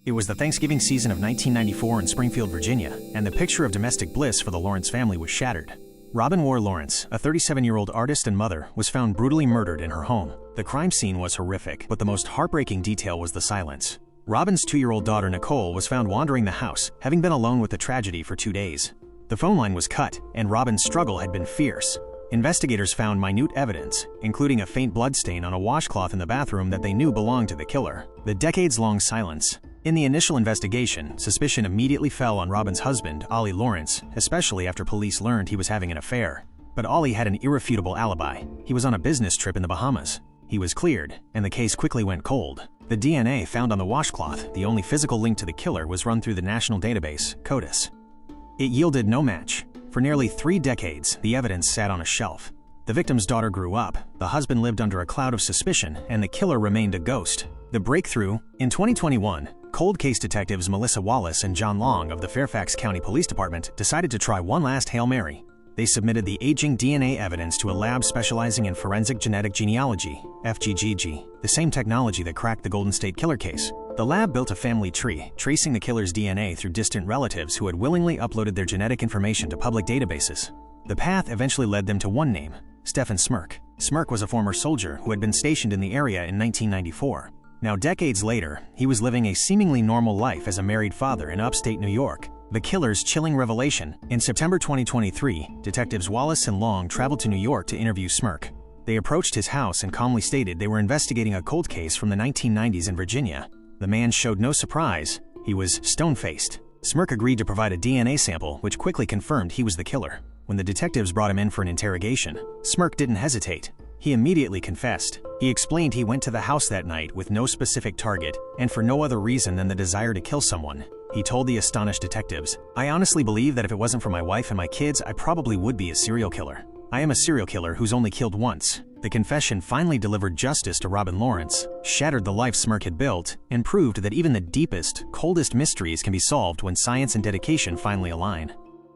It was the Thanksgiving season of 1994 in Springfield, Virginia, and the picture of domestic bliss for the Lawrence family was shattered. Robin Ward Lawrence, a 37-year-old artist and mother, was found brutally murdered in her home. The crime scene was horrific, but the most heartbreaking detail was the silence. Robin's 2-year-old daughter Nicole was found wandering the house, having been alone with the tragedy for 2 days. The phone line was cut, and Robin's struggle had been fierce. Investigators found minute evidence, including a faint bloodstain on a washcloth in the bathroom that they knew belonged to the killer. The decades-long silence. In the initial investigation, suspicion immediately fell on Robin's husband, Ollie Lawrence, especially after police learned he was having an affair. But Ollie had an irrefutable alibi. He was on a business trip in the Bahamas. He was cleared, and the case quickly went cold. The DNA found on the washcloth, the only physical link to the killer, was run through the national database, CODIS. It yielded no match. For nearly 3 decades, the evidence sat on a shelf. The victim's daughter grew up, the husband lived under a cloud of suspicion, and the killer remained a ghost. The breakthrough? In 2021, cold case detectives Melissa Wallace and John Long of the Fairfax County Police Department decided to try one last Hail Mary. They submitted the aging DNA evidence to a lab specializing in forensic genetic genealogy, FGGG, the same technology that cracked the Golden State Killer case. The lab built a family tree, tracing the killer's DNA through distant relatives who had willingly uploaded their genetic information to public databases. The path eventually led them to one name, Stephan Smerk. Smerk was a former soldier who had been stationed in the area in 1994. Now, decades later, he was living a seemingly normal life as a married father in upstate New York. The killer's chilling revelation. In September 2023, detectives Wallace and Long traveled to New York to interview Smerk. They approached his house and calmly stated they were investigating a cold case from the 1990s in Virginia. The man showed no surprise. He was stone-faced. Smerk agreed to provide a DNA sample, which quickly confirmed he was the killer. When the detectives brought him in for an interrogation, Smerk didn't hesitate. He immediately confessed. He explained he went to the house that night with no specific target and for no other reason than the desire to kill someone. He told the astonished detectives, "I honestly believe that if it wasn't for my wife and my kids, I probably would be a serial killer. I am a serial killer who's only killed once." The confession finally delivered justice to Robin Lawrence, shattered the life Smerk had built, and proved that even the deepest, coldest mysteries can be solved when science and dedication finally align.